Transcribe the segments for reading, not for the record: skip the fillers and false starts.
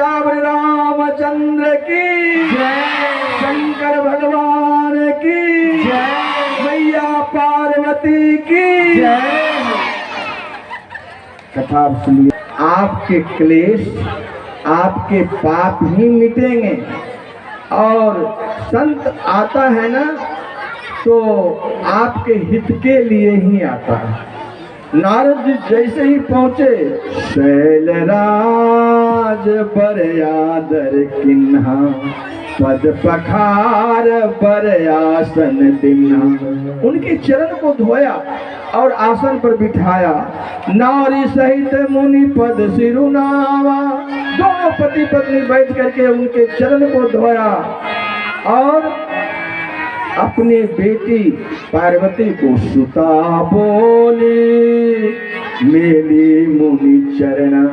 सियावर रामचंद्र की जय, शंकर भगवान की जय, मैया पार्वती की जय। कथा सुनिए। आपके क्लेश, आपके पाप ही मिटेंगे। और संत आता है ना तो आपके हित के लिए ही आता है। नारद जी जैसे ही पहुंचे, शैलराज पर आदर किन्हा, पद पखार पर आसन दिन्हा। उनके चरण को धोया और आसन पर बिठाया। नारी सहित मुनि पद सिरुनावा। दोनों पति पत्नी बैठ करके उनके चरण को धोया और अपनी बेटी पार्वती को सुता बोले, मेरी मुनि चरणा।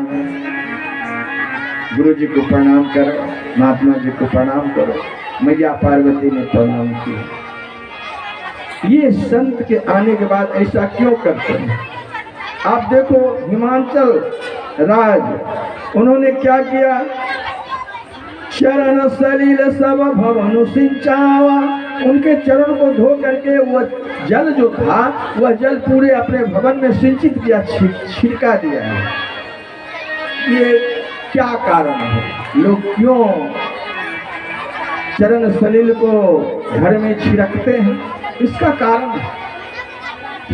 गुरु जी को प्रणाम करो, महात्मा जी को प्रणाम करो। मैया पार्वती ने प्रणाम किया। ये संत के आने के बाद ऐसा क्यों करते हैं? आप देखो हिमाचल राज, उन्होंने क्या किया? चरण सलिल सब भवन सिंचावा। उनके चरण को धो करके वह जल जो था वह जल पूरे अपने भवन में सिंचित किया, छिड़का दिया है। ये क्या कारण है? लोग क्यों चरण सलिल को घर में छिड़कते हैं? इसका कारण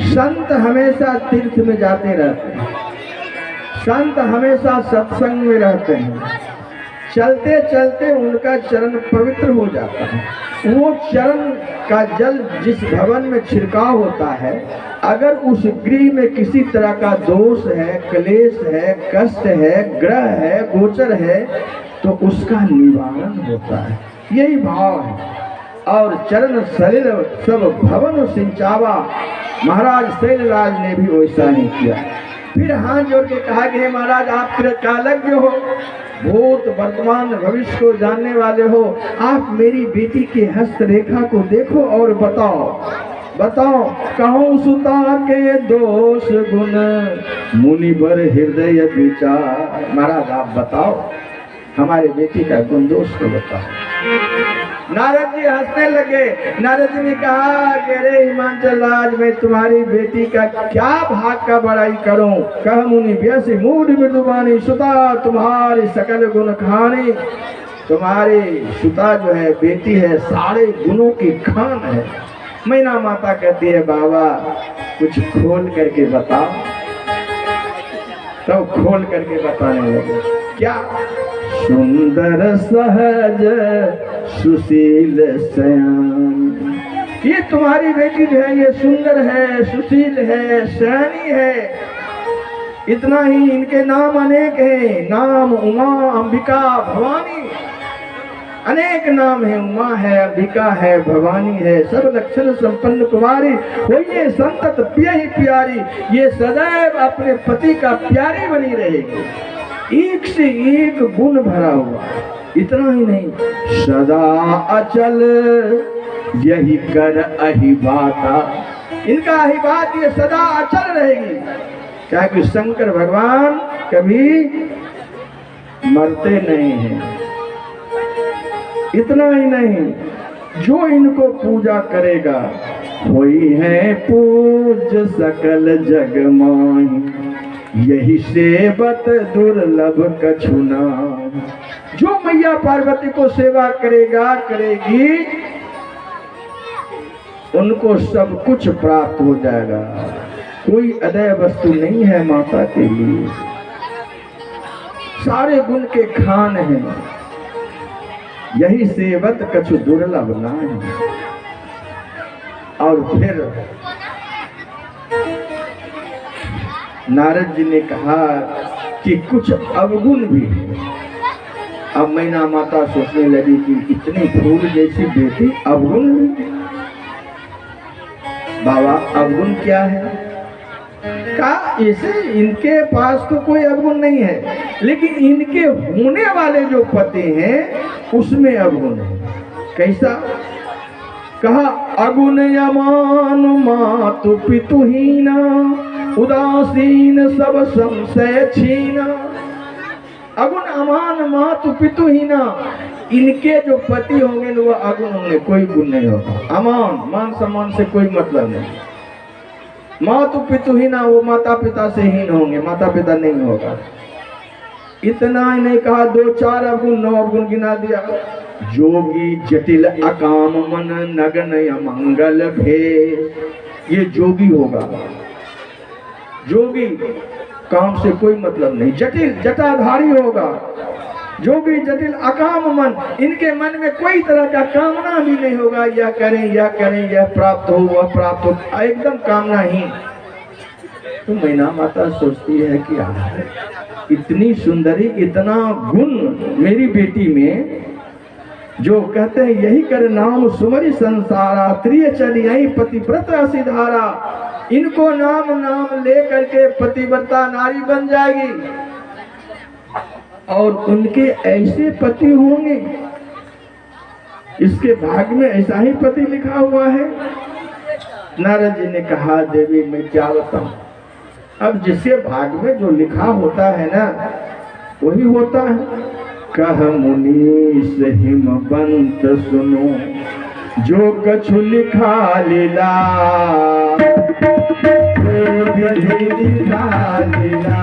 संत हमेशा तीर्थ में जाते रहते हैं, संत हमेशा सत्संग में रहते हैं। चलते चलते उनका चरण पवित्र हो जाता है। वो चरण का जल जिस भवन में छिड़काव होता है, अगर उस गृह में किसी तरह का दोष है, क्लेश है, कष्ट है, ग्रह है, गोचर है, तो उसका निवारण होता है। यही भाव है। और चरण सलिल सब भवन सिंचावा। महाराज शैलराज ने भी वैसा ही किया। फिर हाथ जोड़ के कहा कि हे महाराज, आप कालज्ञ हो, भूत वर्तमान भविष्य को जानने वाले हो। आप मेरी बेटी के हस्तरेखा को देखो और बताओ बताओ, कहूँ सुता के दोष गुण, मुनिवर हृदय विचार। महाराज आप बताओ, हमारे बेटी का गुण दोष को बताओ। नारद जी हंसने लगे। नारद जी ने कहा कि अरे हिमाचल राज, मैं तुम्हारी बेटी का क्या भाग का बड़ाई करूं? कह मुनि व्यसी मूढ़ मृदुबानी, सुता तुम्हारी सकल गुण खानी। तुम्हारी सुता जो है, बेटी है, सारे गुणों की खान है। मैना माता कहती है बाबा कुछ खोल करके बताओ। तब खोल करके बताने लगे। क्या? सुंदर सहज सुशील सयान। ये तुम्हारी बेटी जो है, ये सुंदर है, सुशील है, सयानी है। इतना ही, इनके नाम अनेक हैं। नाम उमा, अंबिका, भवानी। अनेक नाम है। उमा है, अंबिका है, भवानी है। सब लक्षण संपन्न कुमारी, होइए संतत पियहि प्यारी। ये सदैव अपने पति का प्यारी बनी रहेगी। एक से एक गुण भरा हुआ। इतना ही नहीं, सदा अचल यही कर अहिबाता। इनका अहिबात ये सदा अचल रहेगी। क्या कि शंकर भगवान कभी मरते नहीं हैं। इतना ही नहीं, जो इनको पूजा करेगा, होई है पूज सकल जग माही, यही सेवत दुर्लभ कछुना। जो मैया पार्वती को सेवा करेगा, करेगी, उनको सब कुछ प्राप्त हो जाएगा। कोई अदय वस्तु नहीं है माता के लिए। सारे गुण के खान हैं। यही सेवत कछु दुर्लभ नाही। और फिर नारद जी ने कहा कि कुछ अवगुण भी है। अब मैना माता सोचने लगी कि इतनी फूल जैसी बेटी, अवगुण भी। बाबा अवगुण क्या है? कहा इसे, इनके पास तो कोई अवगुण नहीं है, लेकिन इनके होने वाले जो पति हैं उसमें अवगुण है। कैसा? कहा अगुण यमान मातु पितुहीना, उदासीन सब संशय छीना। अगुण अमान मातु पितु ही ना, इनके जो पति होंगे वो अगुण होंगे, कोई गुण नहीं होगा। अमान, मान सम्मान से कोई मतलब नहीं। मातु पितु ही ना, वो माता पिता से हीन होंगे, माता पिता नहीं होगा। इतना ही नहीं कहा, 2-4 अवगुण 9 अवगुण गिना दिया। जोगी जटिल अकाम मन नगन अमंगल भेष, ये जोगी होगा। जोगी काम से कोई मतलब नहीं, जटिल जटाधारी होगा। जोगी जटिल अकाम मन, इनके मन में कोई तरह का कामना भी नहीं होगा, यह करें यह करें, यह प्राप्त हो वह प्राप्त हो, एकदम कामना ही। तो मैना माता सोचती है कि इतनी सुंदरी, इतना गुण मेरी बेटी में, जो कहते हैं यही कर नाम सुमरी संसारा, त्रिय चली आई पतिव्रत सिधारा, इनको नाम नाम ले करके पतिव्रता नारी बन जाएगी और उनके ऐसे पति होंगे। इसके भाग्य में ऐसा ही पति लिखा हुआ है। नारद जी ने कहा, देवी मैं क्या बताऊं, अब जिसके भाग्य में जो लिखा होता है ना वही होता है। कह मुनीष हिमवंत सुनो, जो कछु लिखा लीला, जो विधि लिखा लीला,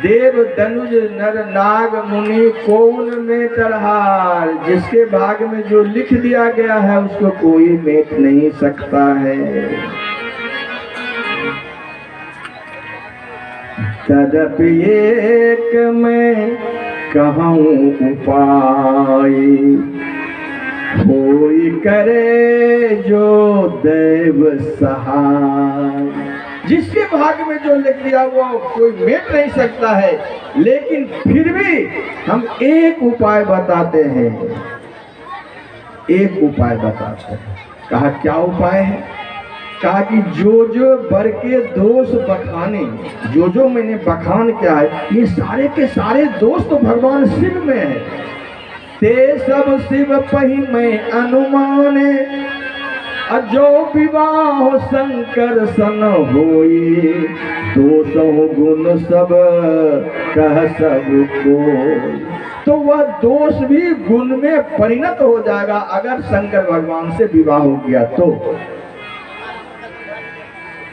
देव धनुज नर नाग मुनि कौन में चढ़ार, जिसके भाग में जो लिख दिया गया है उसको कोई मेट नहीं सकता है। तदपि एक मैं कहूँ उपाय, होई करे जो देव सहाय। जिसके भाग्य में जो लिख दिया वो कोई मेट नहीं सकता है, लेकिन फिर भी हम एक उपाय बताते हैं, एक उपाय बताते हैं। कहा क्या उपाय है? कहा कि जो बर के दोष बखाने, जो मैंने बखान किया है, ये सारे के सारे दोष तो भगवान शिव में है। ते सब शिव पही मैं अनुमाने, जो विवाह शंकर सन होई, दोषों गुण सब कह सब कोई। तो वह दोष भी गुण में परिणत हो जाएगा अगर शंकर भगवान से विवाह हो गया तो।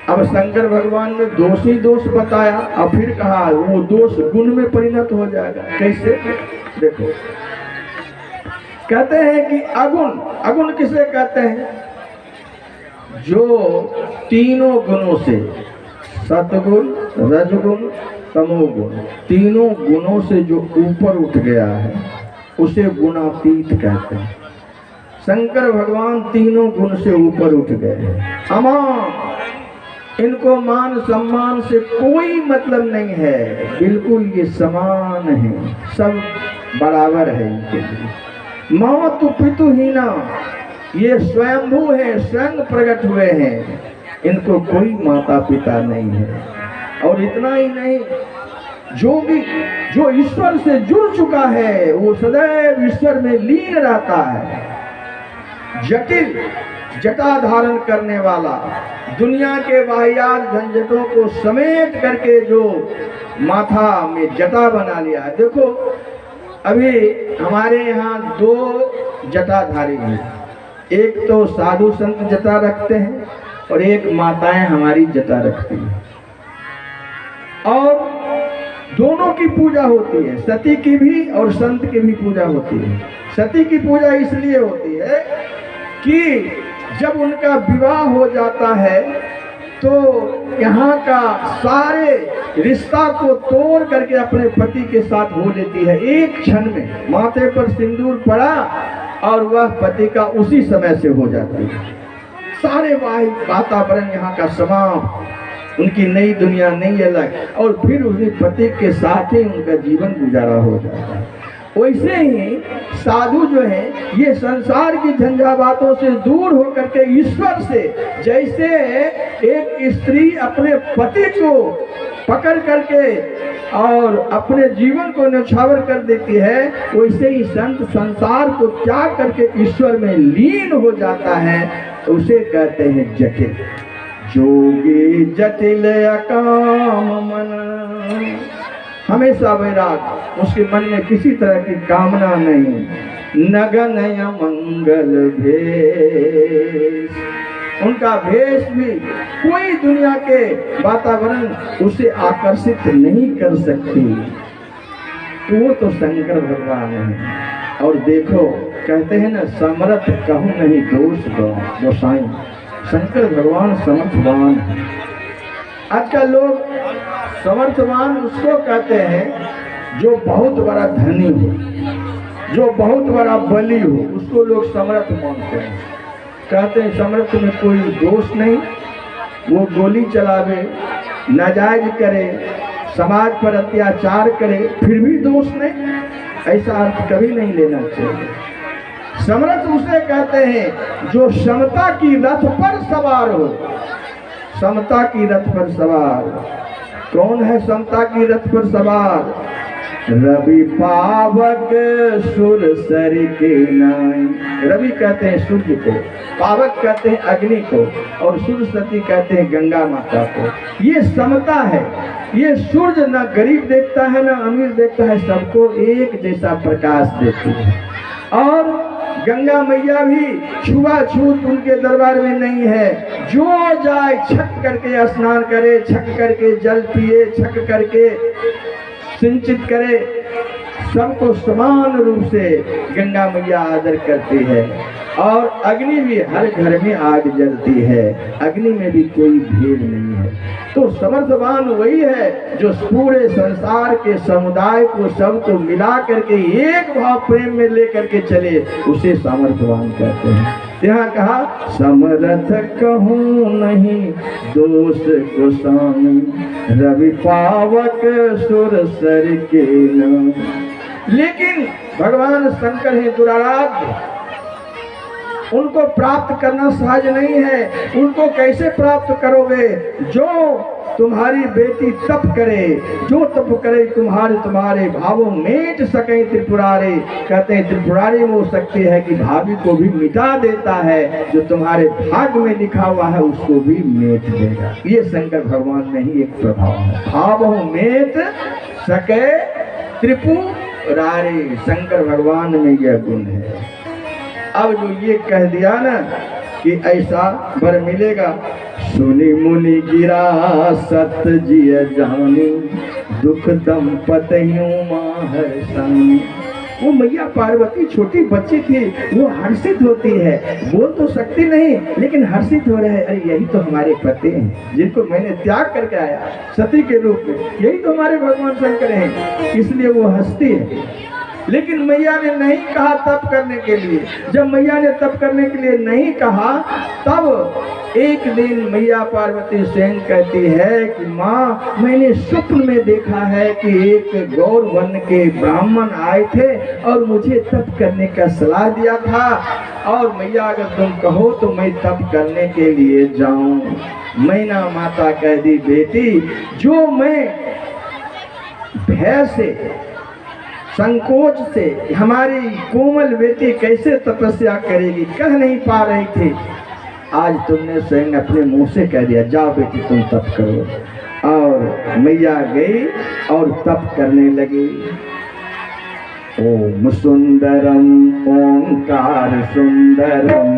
अब शंकर भगवान ने दोष ही दोष बताया, और फिर कहा वो दोष गुण में परिणत हो जाएगा। कैसे? देखो, कहते हैं कि अगुण, अगुण किसे कहते हैं? जो तीनों गुणों से, सतगुण, रजगुण, तमोगुण, तीनों गुणों से जो ऊपर उठ गया है उसे गुणातीत कहते हैं। शंकर भगवान तीनों गुण से ऊपर उठ गए। अमान, इनको मान सम्मान से कोई मतलब नहीं है, बिल्कुल ये समान है, सब बराबर है इनके लिए। मातु पितु हीना, ये स्वयंभू है, स्वयं प्रकट हुए हैं, इनको कोई माता पिता नहीं है। और इतना ही नहीं, जो ईश्वर से जुड़ चुका है वो सदैव ईश्वर में लीन रहता है। जटिल जटा धारण करने वाला, दुनिया के वाहियात झंझटों को समेट करके जो माथा में जटा बना लिया है। देखो अभी हमारे यहाँ 2 जटाधारी हैं, एक तो साधु संत जटा रखते हैं और एक माताएं हमारी जटा रखती हैं, और दोनों की पूजा होती है, सती की भी और संत की भी पूजा होती है। सती की पूजा इसलिए होती है कि जब उनका विवाह हो जाता है तो यहाँ का सारे रिश्ता को तोड़ करके अपने पति के साथ हो लेती है। एक क्षण में माथे पर सिंदूर पड़ा और वह पति का उसी समय से हो जाती है। सारे वातावरण यहाँ का समाप्त, उनकी नई दुनिया नई अलग, और फिर उसी पति के साथ ही उनका जीवन गुजारा हो जाता है। वैसे ही साधु जो है ये संसार की झंझावातों से दूर होकर के ईश्वर से, जैसे एक स्त्री अपने पति को पकड़ करके और अपने जीवन को न्यौछावर कर देती है, वैसे ही संत संसार को त्याग करके ईश्वर में लीन हो जाता है। उसे कहते हैं जटिल। जोगी जटिल अकाम मन, हमेशा वैराग, उसके मन में किसी तरह की कामना नहीं। नगन मंगल भेष, उनका भेष भी कोई दुनिया के वातावरण उसे आकर्षित नहीं कर सकती। वो तो शंकर भगवान है। और देखो कहते हैं ना, समर्थ कहूँ नहीं दोष गोसाई, शंकर भगवान समर्थवान है। आजकल लोग समर्थवान उसको कहते हैं जो बहुत बड़ा धनी हो, जो बहुत बड़ा बली हो, उसको लोग समर्थ मानते हैं। कहते हैं समर्थ में कोई दोष नहीं, वो गोली चलावे, नाजायज करे, समाज पर अत्याचार करे, फिर भी दोष नहीं। ऐसा अर्थ कभी नहीं लेना चाहिए। समर्थ उसे कहते हैं जो समता की रथ पर सवार हो। समता की रथ पर सवार कौन है? समता की रथ पर सवार रवि पावक सुर सर के नाई। रवि कहते हैं सूर्य को, पावक कहते हैं अग्नि को, और सुरसती कहते हैं गंगा माता को। ये समता है। ये सूर्य न गरीब देखता है न अमीर देखता है, सबको एक जैसा प्रकाश देती है। और गंगा मैया भी छुआछूत उनके दरबार में नहीं है। जो जाए छक करके स्नान करे, छक करके जल पिए, छक करके सिंचित करे, सबको समान रूप से गंगा मैया आदर करती है। और अग्नि भी हर घर में आग जलती है, अग्नि में भी कोई भेद नहीं है। तो समर्थवान वही है जो पूरे संसार के समुदाय को, सबको मिला करके एक भाव प्रेम में लेकर के चले, उसे समर्थवान कहते हैं। यहाँ कहा समर्थ कहूँ नहीं दोष गोसाई, रवि पावक सुर सर के नाम। लेकिन भगवान शंकर है दुराराध्य, उनको प्राप्त करना सहज नहीं है। उनको कैसे प्राप्त करोगे? जो तुम्हारी बेटी तप करे, जो तप करे तुम्हारे भावों मेट सके त्रिपुरारी। कहते हैं त्रिपुरारी में वो शक्ति है कि भाभी को भी मिटा देता है, जो तुम्हारे भाग्य में लिखा हुआ है उसको भी मेट देगा। ये शंकर भगवान में ही एक प्रभाव है, भावों मेट सके त्रिपुरारी। शंकर भगवान में यह गुण है। अब जो ये कह दिया ना कि ऐसा वर मिलेगा, सुनी मुनि गिरा सत जिय जानी, दुख दंपतियों माहर संग। वो मैया पार्वती छोटी बच्ची थी, वो हर्षित होती है, बोल तो सकती नहीं लेकिन हर्षित हो रहे हैं। अरे यही तो हमारे पति हैं जिनको मैंने त्याग करके आया सती के रूप में, यही तो हमारे भगवान शंकर हैं, इसलिए वो हंसती है। लेकिन मैया ने नहीं कहा तप करने के लिए। जब मैया ने तप करने के लिए नहीं कहा, तब एक दिन मैया पार्वती स्वयं कहती है कि माँ, मैंने स्वप्न में देखा है कि एक गौर वर्ण के ब्राह्मण आए थे और मुझे तप करने का सलाह दिया था, और मैया अगर तुम कहो तो मैं तप करने के लिए जाऊं। मैना माता कह दी, बेटी जो मैं भय से, संकोच से हमारी कोमल बेटी कैसे तपस्या करेगी, कह नहीं पा रही थी, आज तुमने स्वयं अपने मुंह से कह दिया, जाओ बेटी तुम तप करो। और मैया गई और तप करने लगी। ओम सुंदरम ओंकार सुंदरम,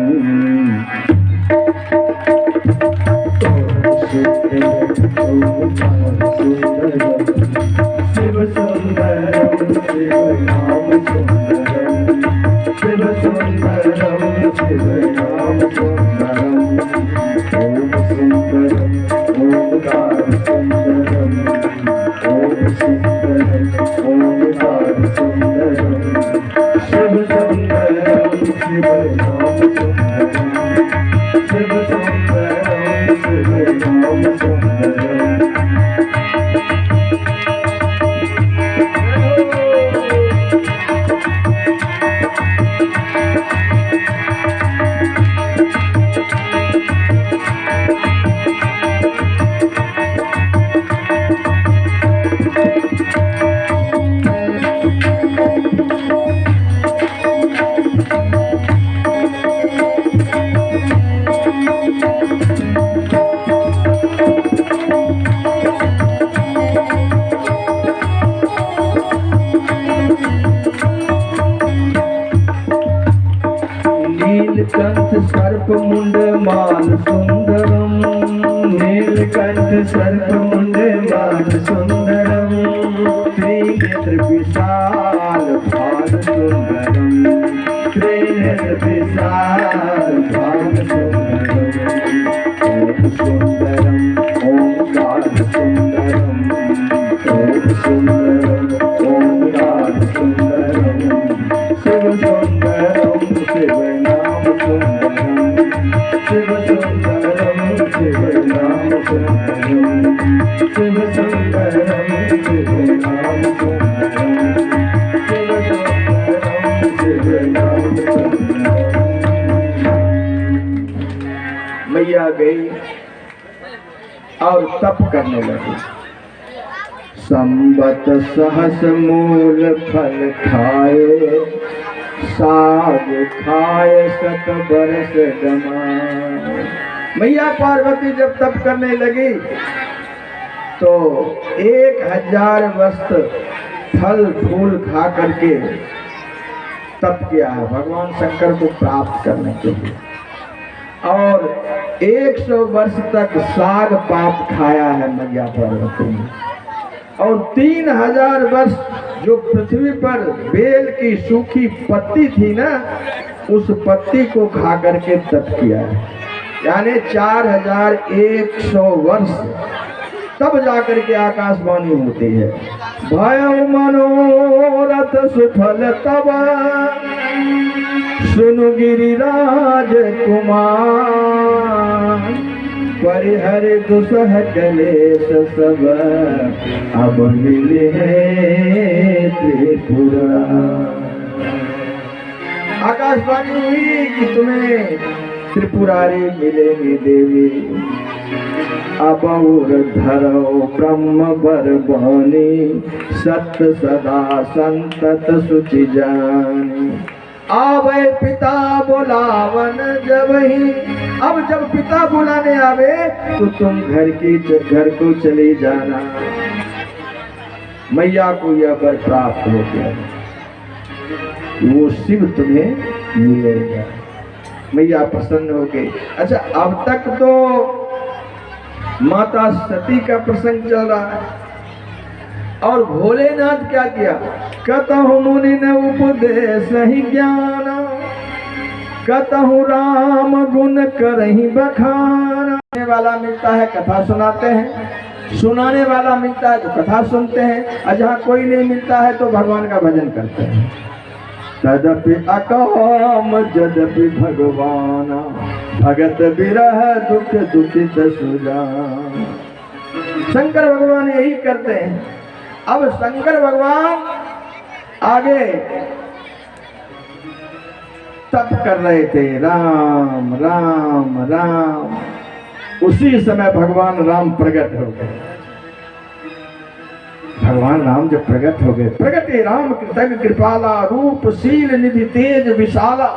शिव सुंदरम शिव नाम सुंदरम, शिव सुंदरम शिव नाम सुंदरम। ओम सुंदरम ओंकार सुंदरम, ओम सुंदरम ओंकार सुंदरम, शिव सुंदरम शिव नाम सुंदरम, शिव सुंदरम शिव नाम सुंदरम। सर्पमुण्डमान सुन्दरं त्रिनेत्र विशाल भाल सुन्दरं त्रिनेत्र विशाल भाल सुन्दरं ओंकार सुन्दरं सुन्दरं ओंकार सुन्दरं शिव सुन्दरं शिव नाम सुन्दरं शिव सुन्दरं शिव नाम सुन्दरं शिव सुन्दरं शिव नाम सुन्दरं शिव सुन्दरं शिव नाम सुन्दरं। मैया गई और तप करने लगी। संबत सहस मूल फल खाए साग खाए सत बरस गमाए। मैया पार्वती जब तप करने लगी तो 1000 वस्त्र फल फूल खा करके तप किया है भगवान शंकर को प्राप्त करने के लिए, और 100 वर्ष तक साग पात खाया है मैया पार्वती ने, और 3000 वर्ष जो पृथ्वी पर बेल की सूखी पत्ती थी ना, उस पत्ती को खा करके तप किया है, यानी 4100 वर्ष तब जाकर के आकाशवाणी होती है। भय मनोरथ सुफल तब सुनु गिरिराज कुमार परिहर दुसह कलेश सब अब मिले हैं त्रिपुरा। आकाशवाणी हुई कि तुम्हें त्रिपुरारी मिलेंगे देवी, अबौर धरो ब्रह्म बर बनी सत्य सदा संतत सुचि जानी। आवे पिता बुलावन जब ही, अब जब पिता बुलाने आवे तो तुम घर को चले जाना। मैया को यह वर प्राप्त हो गया, वो शिव तुम्हें मिलेगा। मैया प्रसन्न हो गई। अच्छा, अब तक तो माता सती का प्रसंग चल रहा है, और भोलेनाथ क्या किया? कतहु मुनि न उपदेश ही ज्ञान, कतहु राम गुण करहि बखान। सुनाने वाला मिलता है कथा सुनाते हैं, सुनाने वाला मिलता है तो कथा सुनते हैं, और जहाँ कोई नहीं मिलता है तो भगवान का भजन करते हैं। तदपि अकाम जदपि भगवान भगत विरह दुख दुखित सुजान। शंकर भगवान यही करते हैं। अब शंकर भगवान आगे तप कर रहे थे, राम राम राम। उसी समय भगवान राम प्रकट हो गए। भगवान राम जब प्रकट हो गए, प्रकटे राम कृतज्ञ कृपाला रूप शील निधि तेज विशाला।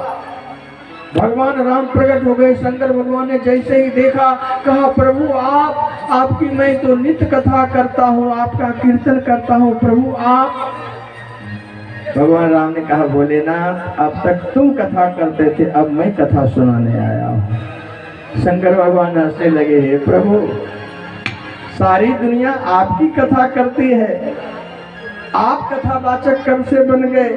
भगवान राम प्रकट हो गए। शंकर भगवान ने जैसे ही देखा, कहा प्रभु आपकी मैं तो नित्य कथा करता हूँ, आपका कीर्तन करता हूँ, प्रभु आप। भगवान राम ने कहा भोलेनाथ, अब तक तुम कथा करते थे, अब मैं कथा सुनाने आया हूँ। शंकर भगवान हंसने लगे, हे प्रभु सारी दुनिया आपकी कथा करती है, आप कथावाचक कब से बन गए?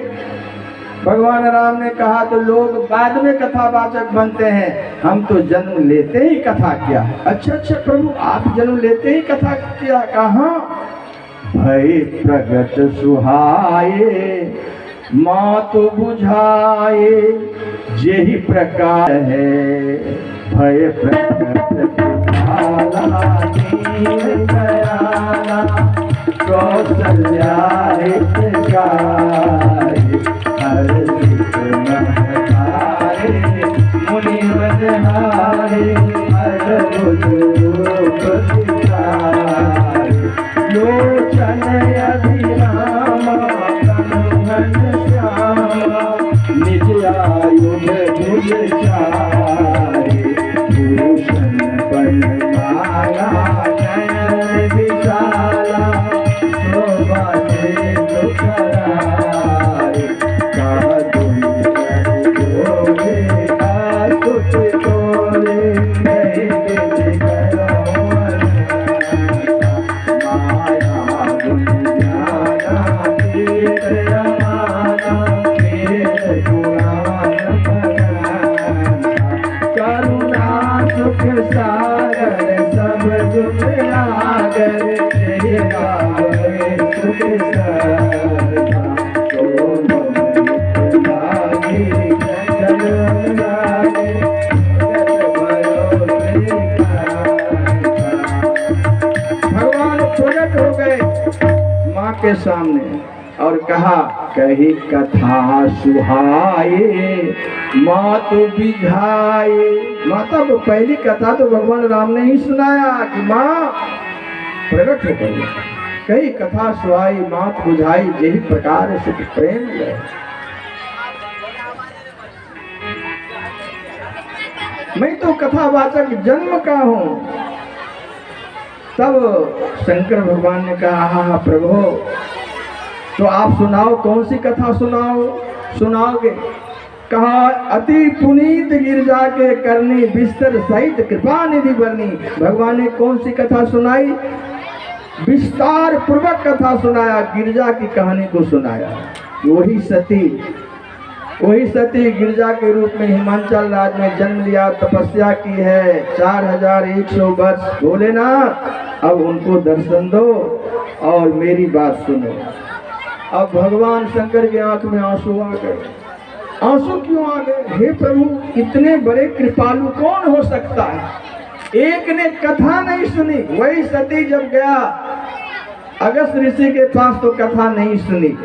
भगवान राम ने कहा तो लोग बाद में कथावाचक बनते हैं, हम तो जन्म लेते ही कथा किया। अच्छा प्रभु, आप जन्म लेते ही कथा किया? कहाँ? भय प्रगट सुहाए मातु बुझाए जेहि प्रकार है, भय प्रगट दयाला कौशल्या मुनि बजहारे लोचन अभिराम निज आयु भुज चारे भूषण बन माया विशाला शोभा दुखराय का नागर तेरा सुख सरधा तो लागे जल लागे भगवान प्रकट हो गए माँ के सामने और कहा कही कथा सुहाए मात बिझाए। माता को पहली कथा तो भगवान राम ने ही सुनाया कि माँ प्रकट हो गई, कही कथा सुहाई मात बुझाई यही प्रकार सुख प्रेम है। मैं तो कथावाचक जन्म का हूं। तब शंकर भगवान ने कहा हाँ प्रभु तो आप सुनाओ, कौन सी कथा सुनाओगे? कहा अति पुनीत गिरजा के करनी बिस्तर सहित कृपा निधि बरनी। भगवान ने कौन सी कथा सुनाई? विस्तार पूर्वक कथा सुनाया, गिरजा की कहानी को सुनाया। वही सती गिरजा के रूप में हिमाचल राज्य में जन्म लिया, तपस्या की है 4100 वर्ष। बोले ना अब उनको दर्शन दो और मेरी बात सुनो। अब भगवान शंकर के आंख में आंसू आ गए। आंसू क्यों आ गए? हे प्रभु इतने बड़े कृपालु कौन हो सकता है? एक ने कथा नहीं सुनी। वही सती जब गया अगस्त ऋषि के पास तो कथा नहीं सुनी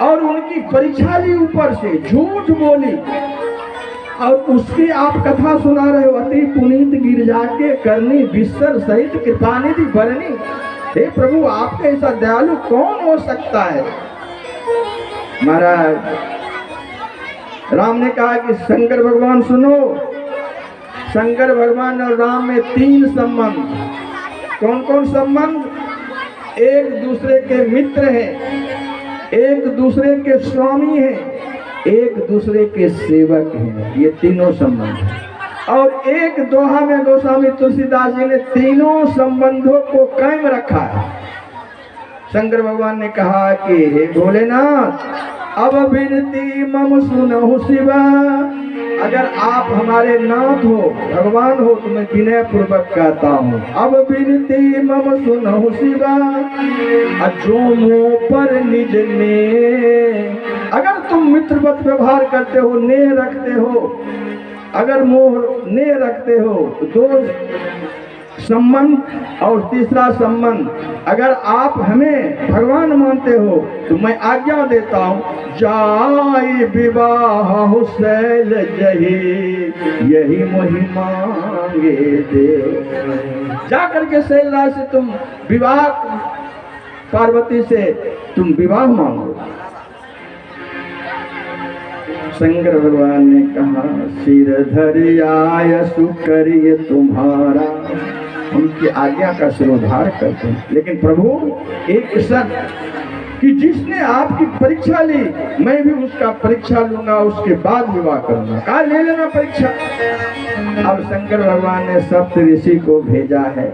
और उनकी परीक्षा ली, ऊपर से झूठ बोली और उसकी आप कथा सुना रहे हो। अति पुनीत गिरजा के करनी बिस्तर सहित कृपानिधि भरनी। हे प्रभु आपके ऐसा दयालु कौन हो सकता है? महाराज राम ने कहा कि शंकर भगवान सुनो। शंकर भगवान और राम में 3 संबंध। कौन कौन संबंध? एक दूसरे के मित्र हैं, एक दूसरे के स्वामी हैं, एक दूसरे के सेवक हैं। ये तीनों संबंध हैं। और एक दोहा में गोस्वामी तुलसीदास जी ने तीनों संबंधों को कायम रखा है। शंकर भगवान ने कहा कि हे भोलेनाथ अब विनती मम सुनहु शिवा। अगर आप हमारे नाथ हो, भगवान हो तो मैं विनय पूर्वक कहता हूँ अब विनती मम सुनहु शिवा। जो मुँह पर निज ने, अगर तुम मित्रवत व्यवहार करते हो, नेह रखते हो, अगर मोह ने रखते हो, 2 संबंध और तीसरा संबंध, अगर आप हमें भगवान मानते हो तो मैं आज्ञा देता हूँ जाय विवाह शैल जही यही मोहि मांगे दे। जा करके शैलराज से तुम विवाह, पार्वती से तुम विवाह मांगो। शंकर भगवान ने कहा सिर धरि आयसु करिए तुम्हारा। उनकी आज्ञा का सिरोधार करते हैं। लेकिन प्रभु एक शर्त कि जिसने आपकी परीक्षा ली मैं भी उसका परीक्षा लूंगा, उसके बाद विवाह करूंगा। कहा ले लेना परीक्षा। अब शंकर भगवान ने सप्त ऋषि को भेजा है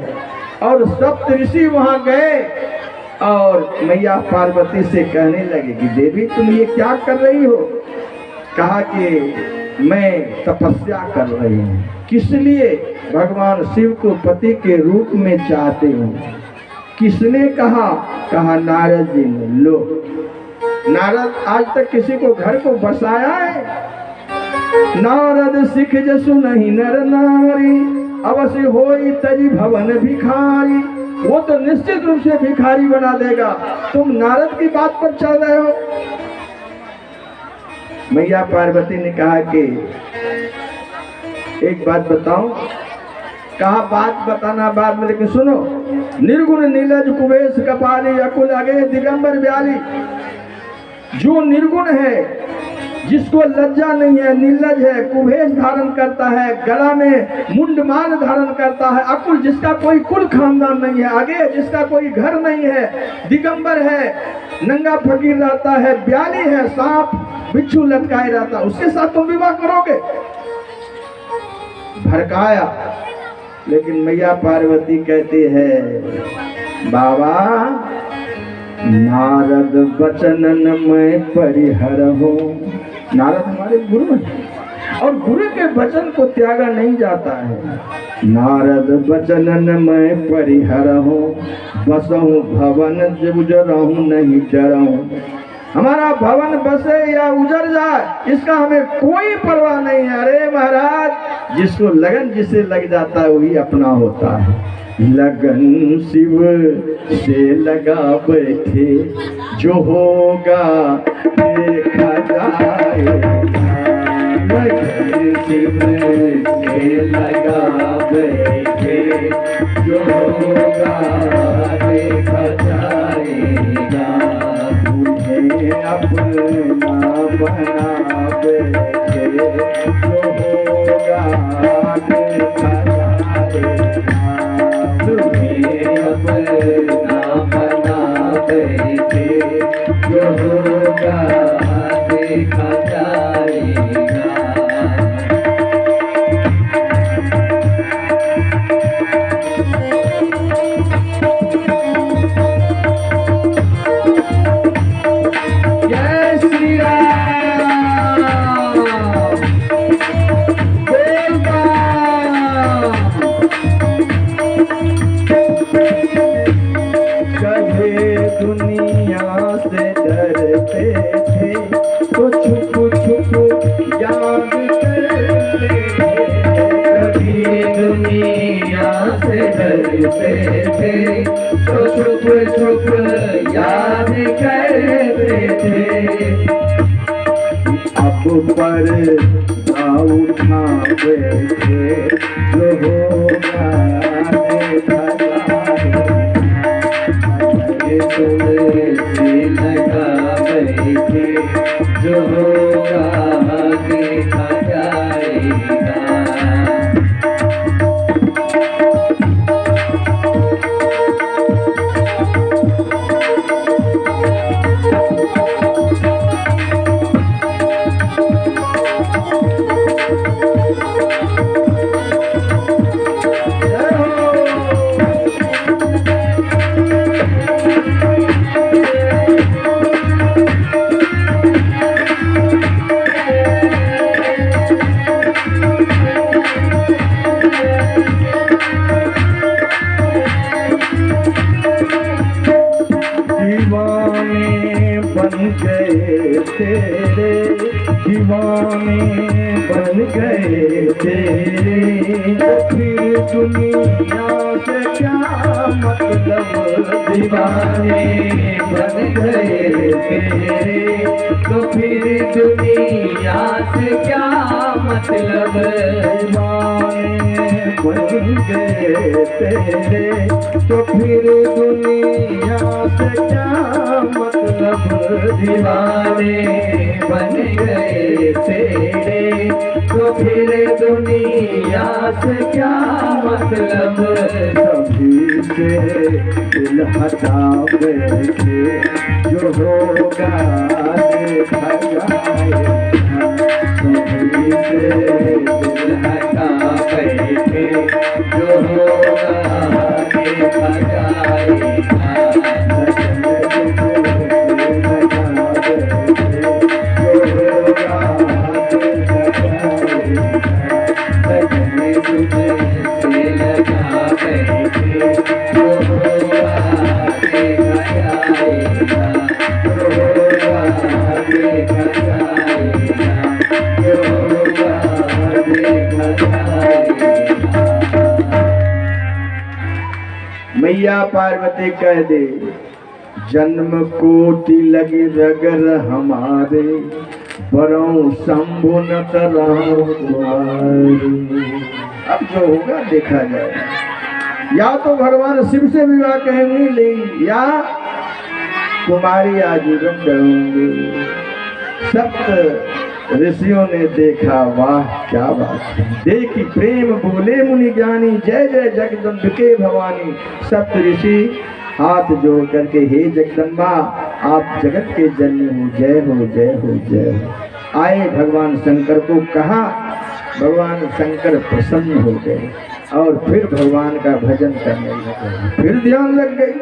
और सप्त ऋषि वहां गए और मैया पार्वती से कहने लगे कि देवी तुम ये क्या कर रही हो? कहा कि मैं तपस्या कर रही हूँ। किस लिए? भगवान शिव को पति के रूप में चाहते हूँ। किसने कहा? कहा नारद जी ने। लो, नारद आज तक किसी को घर को बसाया है? नारद सिख जसु नहीं नर नारी अवश्य होई तजी भवन भिखारी। वो तो निश्चित रूप से भिखारी बना देगा। तुम नारद की बात पर चल रहे हो। मैया पार्वती ने कहा कि एक बात बताऊं। कहा बात बताना बाद में, लेकिन सुनो। निर्गुण नीलज कुबेश कपाली अकुल अगे दिगंबर ब्याली। जो निर्गुण है, जिसको लज्जा नहीं है, निर्लज है, कुबेश धारण करता है, गला में मुंडमान धारण करता है, अकुल जिसका कोई कुल खानदान नहीं है, आगे जिसका कोई घर नहीं है, दिगंबर है, नंगा फकीर रहता है, ब्याली है, सांप बिच्छू लटकाए रहता, उसके साथ तुम विवाह करोगे? भड़काया। लेकिन मैया पार्वती कहती है बाबा नारद बचनन में परिहर हो। नारद हमारे गुरु हैं और गुरु के वचन को त्यागा नहीं जाता है। नारद बचनन मैं परिहरहूँ, बसहूँ भवन उजरहूँ नहीं डरहूँ। हमारा भवन बसे या उजड़ जाए इसका हमें कोई परवाह नहीं है। अरे महाराज, जिसको लगन जिसे लग जाता है वही अपना होता है। लगन शिव से लगा बैठे, जो होगा देखा जाएगा। लगन शिव से लगा बैठे, जो होगा देखा जाएगा। मुझे अपना बना बैठे, जो होगा देखा जाएगा। मुझे अपना बना बैठे, जो होगा देखा जाएगा। जय श्री राम, बोल बम। कहे दुनिया से डरते थे, तो छुप छुप याद करते थे। कभी दुनिया से डरते थे, तो छुप छुप याद करते थे। अब पर उठा बैठे, जो होगा देखा जाएगा। तुलसी लगा बैठे, जो होगा देखा जाएगा। दीवाने बन गए तेरे, दीवाने बन गए तेरे। फिर दुनिया से क्या मतलब, दीवाने बन गए तेरे। तो फिर दुनिया से क्या मतलब, दीवाने बन गए तेरे। तो फिर दुनिया से क्या मतलब, दीवाने बन गए तेरे। तो फिर दुनिया से क्या मतलब। सभी से दिल हटा बैठे, जो होगा देखा जाएगा। सभी से दिल हटा बैठे, जो होगा देखा जाएगा। मैया पार्वती कह दे, जन्म कोटि लगे रगर हमारे, बरौं शंभु न कराऊं तुम्हारे। अब जो होगा देखा जाए। या तो भगवान शिव से विवाह कहेंगे लेंगे, या कुमारी आजीवन रहूंगी। सप्त ऋषियों ने देखा, वाह क्या बात है। देखी प्रेम बोले मुनि ज्ञानी, जय जय जगदम्बिके भवानी। सप्त ऋषि हाथ जोड़ करके, हे जगदम्बा आप जगत के जननी हो, जय हो जय हो जय हो। आए भगवान शंकर को कहा, भगवान शंकर प्रसन्न हो गए और फिर भगवान का भजन करने लगे। फिर ध्यान लग गई।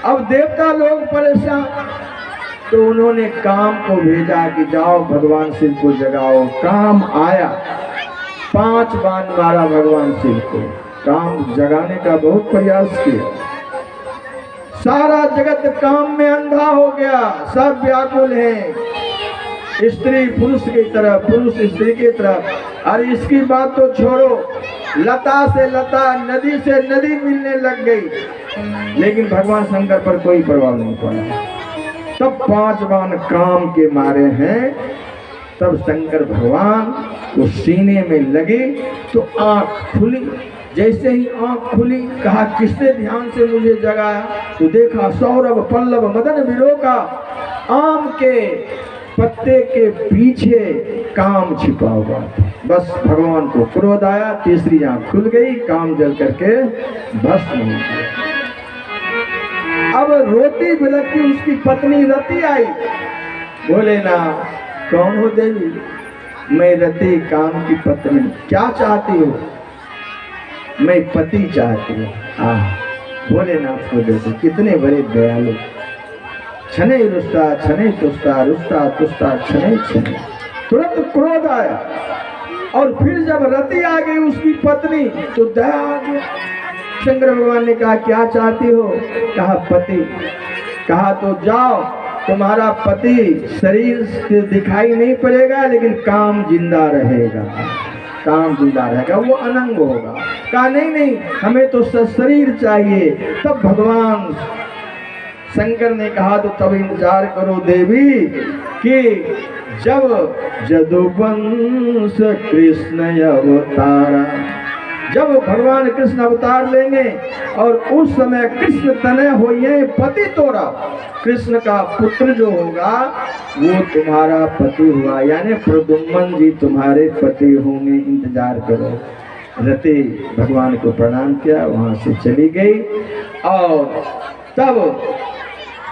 अब देवता लोग परेशान, तो उन्होंने काम को भेजा कि जाओ भगवान शिव को जगाओ। काम आया, 5 बाण मारा भगवान शिव को, काम जगाने का बहुत प्रयास किया। सारा जगत काम में अंधा हो गया, सब व्याकुल हैं, स्त्री पुरुष की तरफ, पुरुष स्त्री की तरफ। अरे इसकी बात तो छोड़ो, लता से लता, नदी से नदी मिलने लग गई, लेकिन भगवान शंकर पर कोई प्रभाव नहीं पड़ा। तब 5 बाण काम के मारे हैं, तब शंकर भगवान वो सीने में लगे तो आंख खुली। जैसे ही आंख खुली, कहा किसने ध्यान से मुझे जगाया? तो देखा सौरभ पल्लव मदन विलोका, आम के पत्ते के पीछे काम छिपा हुआ। बस भगवान को क्रोध आया, तीसरी आंख खुल गई, काम जल करके भस्म हो गया। अब रोती बिलखती उसकी पत्नी रति आई, बोले ना कौन हो देवी? मैं रति काम की पत्नी। क्या चाहती हो? मैं पति चाहती हूँ। भोलेनाथ को देखो कितने बड़े दयालु, छने रुष्टा छने तुष्टा, रुष्टा तुष्टा छने छने। तुरंत क्रोध आया, और फिर जब रति आ गई उसकी पत्नी तो दया आ गई। शंकर भगवान ने कहा क्या चाहती हो? कहा पति। कहा तो जाओ, तुम्हारा पति शरीर से दिखाई नहीं पड़ेगा, लेकिन काम जिंदा रहेगा, काम जिंदा रहेगा, वो अनंग होगा। कहा नहीं नहीं, हमें तो शरीर चाहिए। तब भगवान शंकर ने कहा तो तब इंतजार करो देवी कि जब जदुवंश कृष्ण अवतारा, जब भगवान कृष्ण अवतार लेंगे और उस समय कृष्ण तनय होइए पति तोरा, कृष्ण का पुत्र जो होगा वो तुम्हारा पति हुआ, यानी प्रद्युम्न जी तुम्हारे पति होंगे, इंतजार करो। रति भगवान को प्रणाम किया, वहां से चली गई। और तब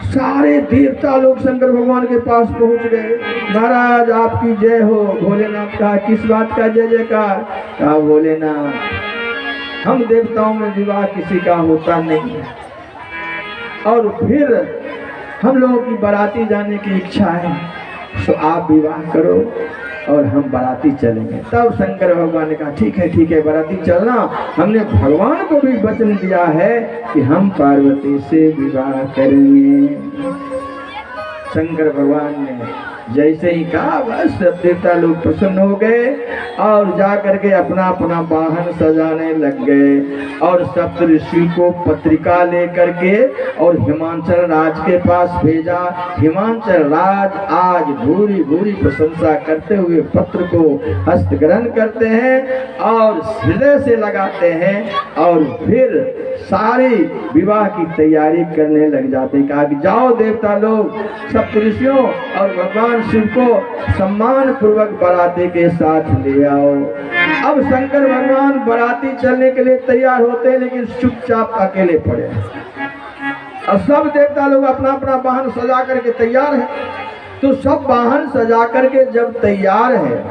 सारे देवता लोग शंकर भगवान के पास पहुंच गए। महाराज आपकी जय हो। भोलेनाथ कहा किस बात का जय जयकार? कहा भोलेनाथ हम देवताओं में विवाह किसी का होता नहीं, और फिर हम लोगों की बाराती जाने की इच्छा है, तो आप विवाह करो और हम बाराती चलेंगे। तब शंकर भगवान ने कहा ठीक है बाराती चलना, हमने भगवान को भी वचन दिया है कि हम पार्वती से विवाह करेंगे। शंकर भगवान ने जैसे ही कहा बस सब देवता लोग प्रसन्न हो गए और जा करके अपना अपना वाहन सजाने लग गए। और सप्तऋषि को पत्रिका लेकर के और हिमांचल राज के पास भेजा। हिमांचल राज आज भूरी भूरी प्रशंसा करते हुए पत्र को हस्तग्रहण करते हैं और हृदय से लगाते हैं, और फिर सारी विवाह की तैयारी करने लग जाते हैं। कहा कि जाओ देवता लोग सप्तऋषियों और भगवान शिव को सम्मान पूर्वक बाराती के साथ ले आओ। अब शंकर भगवान बाराती चलने के लिए तैयार होते हैं, लेकिन चुपचाप अकेले पड़े। और सब देवता लोग अपना अपना वाहन सजा करके तैयार है। तो सब वाहन सजा करके जब तैयार है,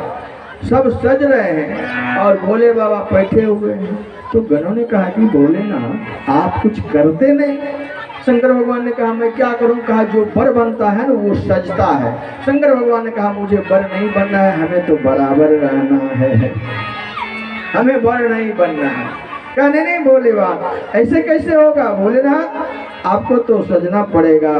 सब सज रहे हैं और भोले बाबा बैठे हुए हैं, तो गणों ने कहा कि भोलेनाथ आप कुछ करते नहीं। शंकर भगवान ने कहा मैं क्या करूं? कहा जो वर बनता है ना वो सजता है। शंकर भगवान ने कहा मुझे वर नहीं बनना है, हमें तो बराबर रहना है, हमें वर नहीं बनना है। कहा नहीं भोले बाबा ऐसे कैसे होगा? भोलेनाथ आपको तो सजना पड़ेगा।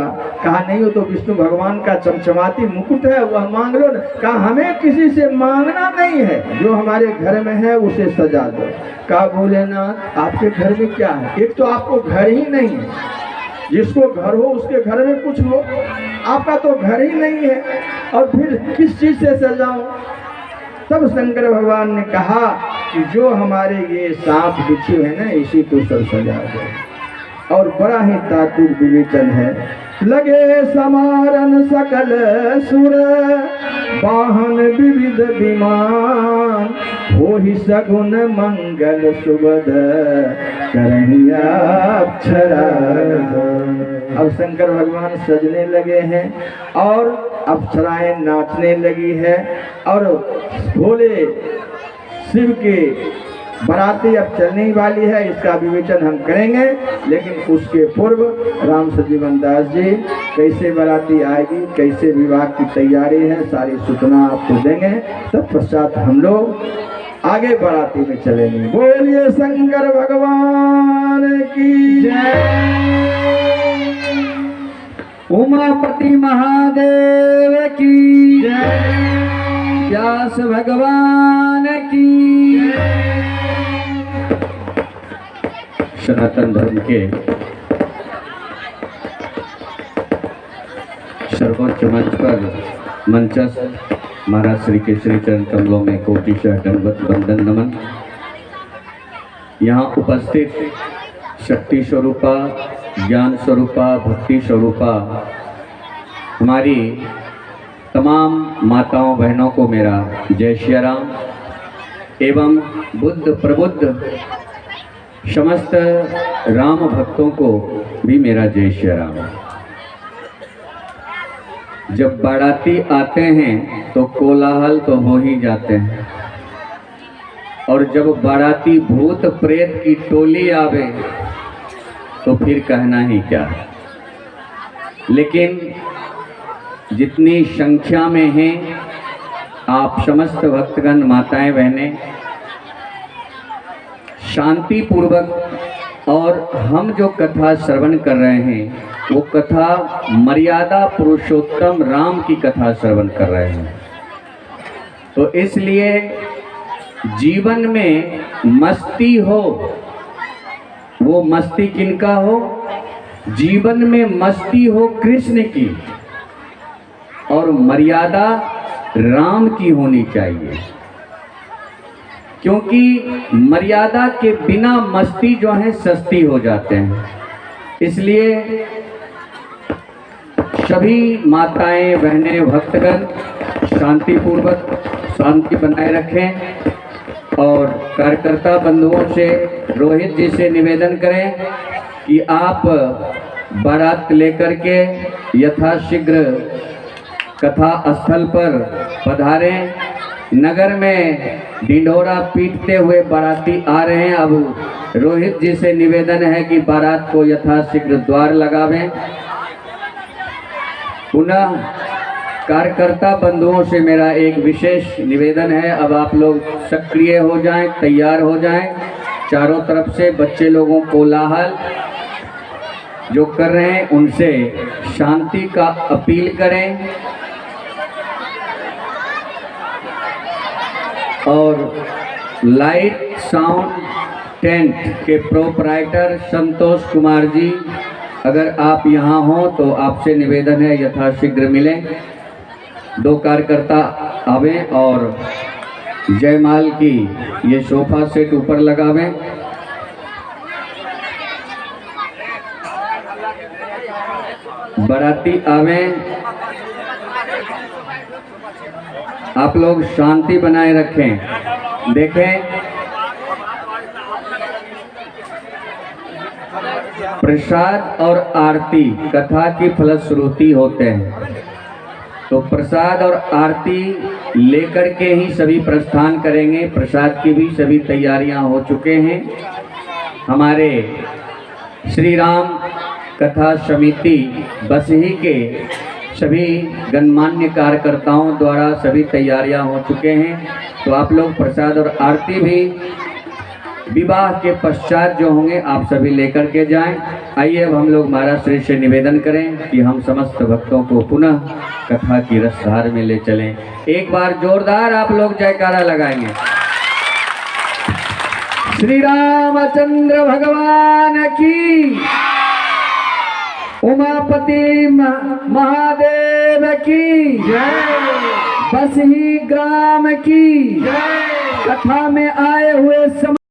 कहा नहीं, वो तो विष्णु भगवान का चमचमाती मुकुट है, वह मांग लो ना। कहा हमें किसी से मांगना नहीं है, जो हमारे घर में है उसे सजा दो। कहा भोलेनाथ आपके घर में क्या है? एक तो आपको घर ही नहीं है, जिसको घर हो उसके घर में कुछ हो, आपका तो घर ही नहीं है, और फिर किस चीज से सजाऊं? तब शंकर भगवान ने कहा कि जो हमारे ये सांप बिच्छू है ना, इसी को सब सजा दो। और बड़ा ही तातुर विवेचन है। लगे समारन सकल सुर, वाहन विविध विमान, हो ही सगुन मंगल सुबद, करहिया अक्षरा। अब शंकर भगवान सजने लगे हैं और अप्सराएं नाचने लगी है, और भोले शिव के बाराती अब चलने ही वाली है। इसका विवेचन हम करेंगे, लेकिन उसके पूर्व राम सजीवन दास जी कैसे बाराती आएगी, कैसे विवाह की तैयारी है, सारी सूचना आपको देंगे। तब पश्चात हम लोग आगे बाराती में चलेंगे। बोलिए शंकर भगवान की जय। उमापति महादेव की जय। व्यास भगवान की जय। सनातन धर्म के सर्वोच्च मंच पर मंचस्थ महाराज श्री के श्री चरण कमलों में कोटिशः दंडवत वंदन नमन। यहाँ उपस्थित शक्ति स्वरूपा, ज्ञान स्वरूपा, भक्ति स्वरूपा हमारी तमाम माताओं बहनों को मेरा जय श्री राम एवं बुद्ध प्रबुद्ध समस्त राम भक्तों को भी मेरा जय श्री राम। जब बाराती आते हैं तो कोलाहल तो हो ही जाते हैं, और जब बाराती भूत प्रेत की टोली आवे तो फिर कहना ही क्या। लेकिन जितनी संख्या में हैं आप समस्त भक्तगण, माताएं बहनें, शांति पूर्वक, और हम जो कथा श्रवण कर रहे हैं वो कथा मर्यादा पुरुषोत्तम राम की कथा श्रवण कर रहे हैं। तो इसलिए जीवन में मस्ती हो, वो मस्ती किनका हो? जीवन में मस्ती हो कृष्ण की, और मर्यादा राम की होनी चाहिए। क्योंकि मर्यादा के बिना मस्ती जो है सस्ती हो जाते हैं। इसलिए सभी माताएं बहनें भक्तगण शांतिपूर्वक शांति बनाए रखें, और कार्यकर्ता बंधुओं से, रोहित जी से निवेदन करें कि आप बारात लेकर के यथाशीघ्र कथा स्थल पर पधारें। नगर में ढिंढोरा पीटते हुए बाराती आ रहे हैं। अब रोहित जी से निवेदन है कि बारात को यथाशीघ्र द्वार लगावें। पुनः कार्यकर्ता बंधुओं से मेरा एक विशेष निवेदन है, अब आप लोग सक्रिय हो जाएं, तैयार हो जाएं। चारों तरफ से बच्चे लोगों कोलाहल जो कर रहे हैं उनसे शांति का अपील करें, और लाइट साउंड टेंट के प्रोपराइटर संतोष कुमार जी, अगर आप यहाँ हो तो आपसे निवेदन है यथाशीघ्र मिलें। 2 कार्यकर्ता आवें और जयमाल की ये सोफा सेट ऊपर लगावें। बाराती आवें, आप लोग शांति बनाए रखें। देखें, प्रसाद और आरती कथा की फलश्रुति होते हैं, तो प्रसाद और आरती लेकर के ही सभी प्रस्थान करेंगे। प्रसाद की भी सभी तैयारियां हो चुके हैं। हमारे श्री राम कथा समिति बसही के सभी गणमान्य कार्यकर्ताओं द्वारा सभी तैयारियां हो चुके हैं। तो आप लोग प्रसाद और आरती भी विवाह के पश्चात जो होंगे आप सभी लेकर के जाएं। आइए अब हम लोग महाराज श्री से निवेदन करें कि हम समस्त भक्तों को पुनः कथा की रसधार में ले चलें। एक बार जोरदार आप लोग जयकारा लगाएंगे। श्री रामचंद्र भगवान की, उमापति महादेव की जय, बसही ग्राम की जय। कथा में आए हुए